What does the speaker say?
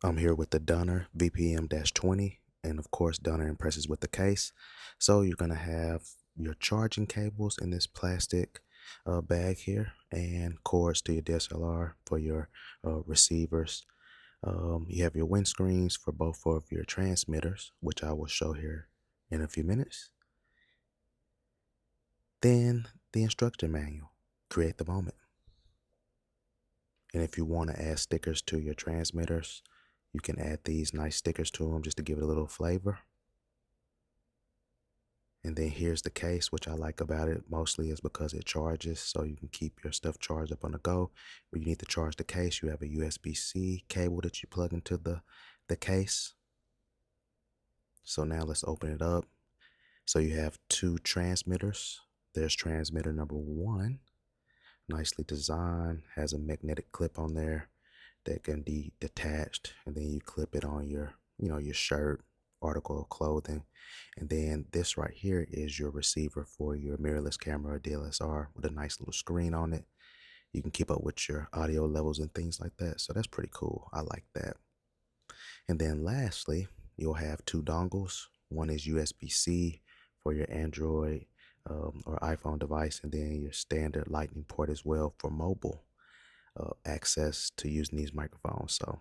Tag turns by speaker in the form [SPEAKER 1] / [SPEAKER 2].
[SPEAKER 1] I'm here with the Donner VPM-20, and of course Donner impresses with the case. So you're going to have your charging cables in this plastic bag here, and cords to your DSLR for your receivers. You have your windscreens for both of your transmitters, which I will show here in a few minutes. Then the instruction manual, create the moment. And if you want to add stickers to your transmitters, you can add these nice stickers to them just to give it a little flavor. And then here's the case, which I like about it mostly is because it charges, so you can keep your stuff charged up on the go. When you need to charge the case, you have a USB-C cable that you plug into the case. So now let's open it up. So you have two transmitters. There's transmitter number one, nicely designed, has a magnetic clip on there that can be detached, and then you clip it on your, your shirt, article of clothing. And then this right here is your receiver for your mirrorless camera or DSLR with a nice little screen on it. You can keep up with your audio levels and things like that. So that's pretty cool. I like that. And then lastly, you'll have two dongles. One is USB-C for your Android or iPhone device, and then your standard lightning port as well for mobile access to using these microphones. So